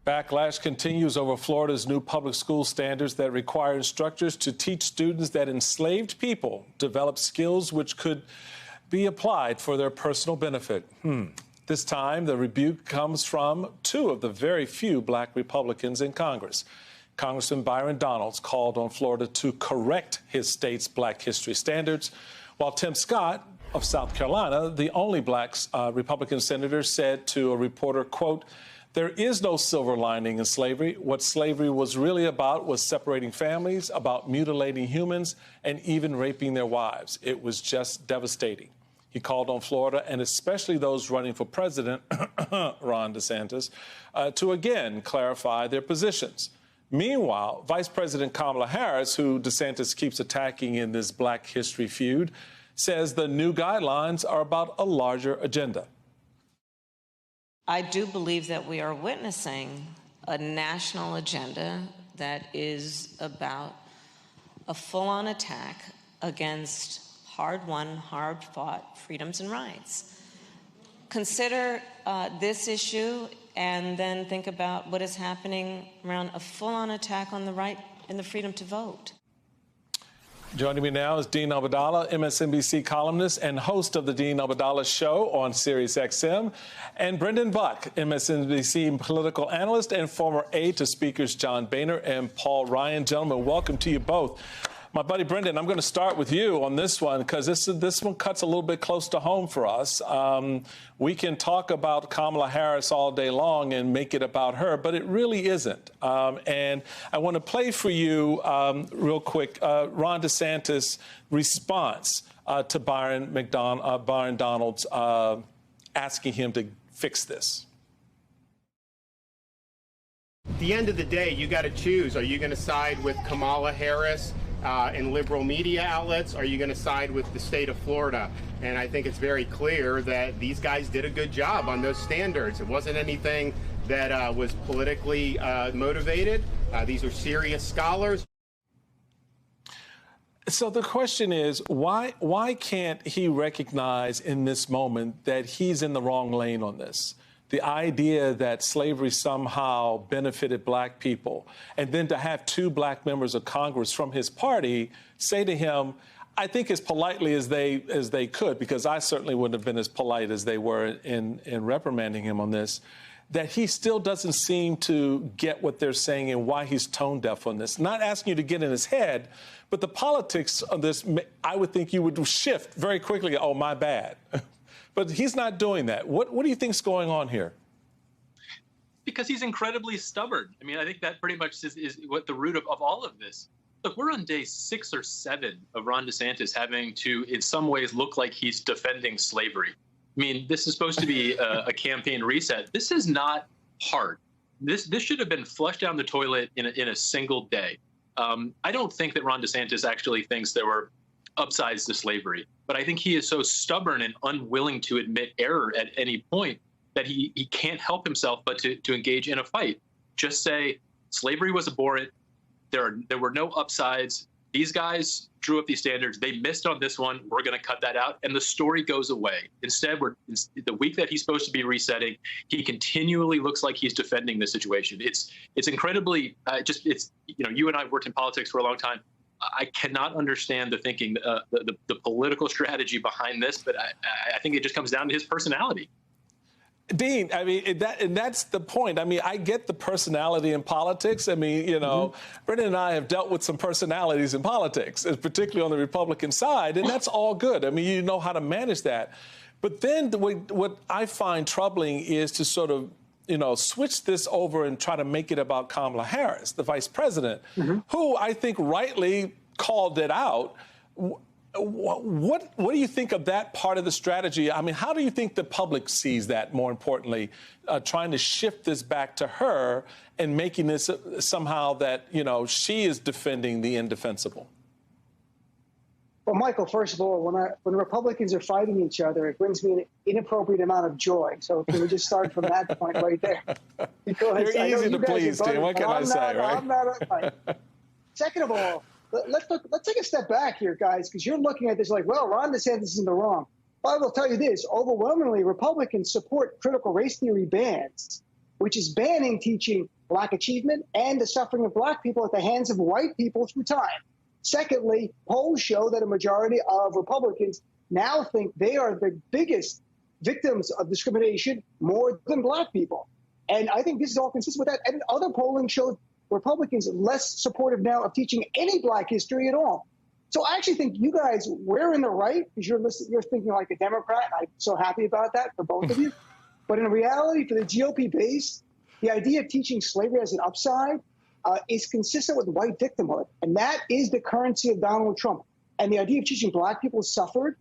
Backlash continues over Florida's new public school standards that require instructors to teach students that enslaved people develop skills which could be applied for their personal benefit. This time, the rebuke comes from two of the very few black Republicans in Congress. Congressman Byron Donalds called on Florida to correct his state's Black history standards, while Tim Scott of South Carolina, the only black Republican senator, said to a reporter, quote, "There is no silver lining in slavery. What slavery was really about was separating families, about mutilating humans, and even raping their wives. It was just devastating." He called on Florida, and especially those running for president, Ron DeSantis, to again clarify their positions. Meanwhile, Vice President Kamala Harris, who DeSantis keeps attacking in this Black history feud, says the new guidelines are about a larger agenda. I do believe that we are witnessing a national agenda that is about a full-on attack against hard-won, hard-fought freedoms and rights. Consider this issue and then think about what is happening around a full-on attack on the right and the freedom to vote. Joining me now is Dean Obeidallah, MSNBC columnist and host of the Dean Obeidallah Show on SiriusXM, and Brendan Buck, MSNBC political analyst and former aide to Speakers John Boehner and Paul Ryan. Gentlemen, welcome to you both. My buddy Brendan, I'm going to start with you on this one because this one cuts a little bit close to home for us. We can talk about Kamala Harris all day long and make it about her, but it really isn't. And I want to play for you real quick Ron DeSantis' response to Byron Donalds asking him to fix this. At the end of the day, you got to choose. Are you going to side with Kamala Harris and liberal media outlets? Are you going to side with the state of Florida? And I think it's very clear that these guys did a good job on those standards. It wasn't anything that was politically motivated. These are serious scholars. So the question is, why can't he recognize in this moment that he's in the wrong lane on this? The idea that slavery somehow benefited black people, and then to have two black members of Congress from his party say to him, I think as politely as they could, because I certainly wouldn't have been as polite as they were in reprimanding him on this, that he still doesn't seem to get what they're saying and why he's tone deaf on this. Not asking you to get in his head, but the politics of this, I would think you would shift very quickly. Oh, my bad. But he's not doing that. What do you think's going on here? Because he's incredibly stubborn. I mean, I think that pretty much is what the root of all of this. Look, we're on day 6 or 7 of Ron DeSantis having to, in some ways, look like he's defending slavery. I mean, this is supposed to be a campaign reset. This is not hard. This should have been flushed down the toilet in a single day. I don't think that Ron DeSantis actually thinks there were upsides to slavery, but I think he is so stubborn and unwilling to admit error at any point that he can't help himself but to engage in a fight. Just say slavery was abhorrent. There were no upsides. These guys drew up these standards. They missed on this one. We're going to cut that out. And the story goes away. Instead, the week that he's supposed to be resetting, he continually looks like he's defending the situation. It's incredibly you and I have worked in politics for a long time. I cannot understand the thinking, the political strategy behind this, but I think it just comes down to his personality. Dean, I mean, that's the point. I mean, I get the personality in politics. I mean, Brendan and I have dealt with some personalities in politics, particularly on the Republican side, and that's all good. I mean, you know how to manage that. But then what I find troubling is to sort of, switch this over and try to make it about Kamala Harris, the vice president, who I think rightly called it out. What do you think of that part of the strategy? I mean, how do you think the public sees that, more importantly, trying to shift this back to her and making this somehow that, she is defending the indefensible? Well, Michael, first of all, when Republicans are fighting each other, it brings me an inappropriate amount of joy. So can we just start from that point right there? Because you're easy to please, Dean. What can I say, right? Second of all, let's take a step back here, guys, because you're looking at this like, well, Ron DeSantis is in the wrong. But I will tell you this, overwhelmingly, Republicans support critical race theory bans. which is banning teaching Black achievement and the suffering of Black people at the hands of white people through time. Secondly, polls show that a majority of Republicans now think they are the biggest victims of discrimination more than Black people. And I think this is all consistent with that. And other polling showed Republicans less supportive now of teaching any Black history at all. So I actually think you guys, we're in the right, because you're thinking like a Democrat. I'm so happy about that for both of you. But in reality, for the GOP base, the idea of teaching slavery as an upside is consistent with white victimhood. And that is the currency of Donald Trump. And the idea of teaching Black people suffered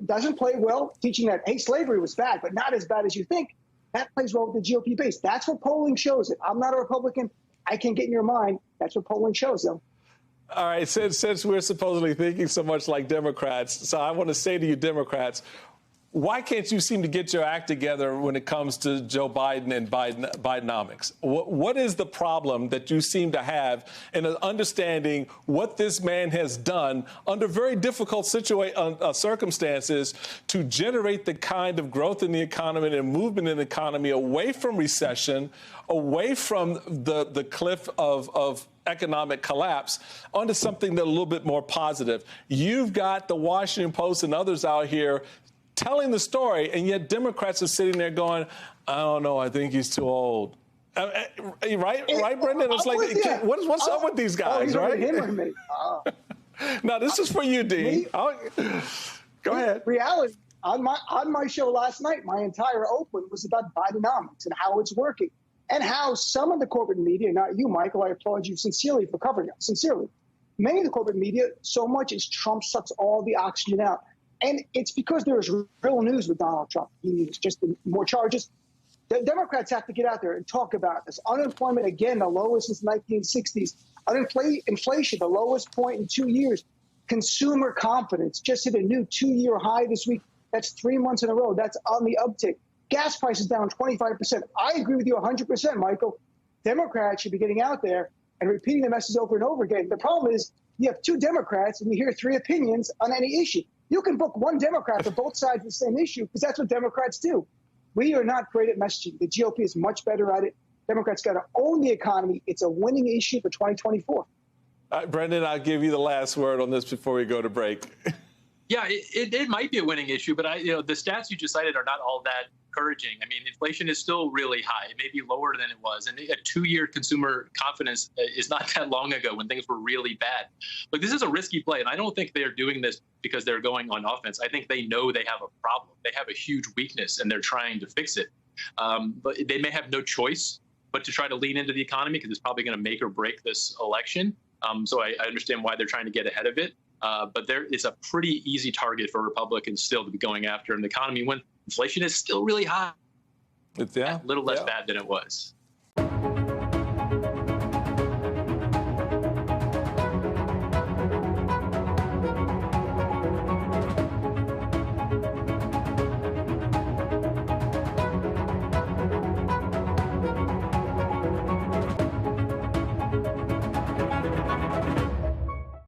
doesn't play well. Teaching that, hey, slavery was bad, but not as bad as you think, that plays well with the GOP base. That's what polling shows it. I'm not a Republican. I can get in your mind. That's what polling shows them. All right, since we're supposedly thinking so much like Democrats, so I want to say to you Democrats, why can't you seem to get your act together when it comes to Joe Biden and Bidenomics? What is the problem that you seem to have in understanding what this man has done under very difficult circumstances to generate the kind of growth in the economy and movement in the economy away from recession, away from the cliff of economic collapse, onto something that's a little bit more positive? You've got the Washington Post and others out here telling the story, and yet Democrats are sitting there going, I don't know, I think he's too old. Right, Brendan? It's like, what's up with these guys, right? Him or me? No, this is for you, Dean. Go ahead. Reality, on my show last night, my entire open was about Bidenomics and how it's working, and how some of the corporate media, not you, Michael, I applaud you sincerely for covering it, sincerely. Many of the corporate media, so much as Trump sucks all the oxygen out. And it's because there's real news with Donald Trump. He's just more charges. The Democrats have to get out there and talk about this. Unemployment, again, the lowest since the 1960s. Inflation, the lowest point in 2 years. Consumer confidence just hit a new 2-year high this week. That's 3 months in a row. That's on the uptick. Gas prices down 25%. I agree with you 100%, Michael. Democrats should be getting out there and repeating the message over and over again. The problem is you have two Democrats and you hear three opinions on any issue. You can book one Democrat for both sides of the same issue because that's what Democrats do. We are not great at messaging. The GOP is much better at it. Democrats got to own the economy. It's a winning issue for 2024. Brendan, I'll give you the last word on this before we go to break. Yeah, it might be a winning issue, but the stats you just cited are not all that encouraging. I mean, inflation is still really high. It may be lower than it was. And a 2-year consumer confidence is not that long ago when things were really bad. Look, this is a risky play, and I don't think they're doing this because they're going on offense. I think they know they have a problem. They have a huge weakness, and they're trying to fix it. But they may have no choice but to try to lean into the economy because it's probably going to make or break this election. So I understand why they're trying to get ahead of it. But there is a pretty easy target for Republicans still to be going after in the economy when inflation is still really high. It's a little less bad than it was.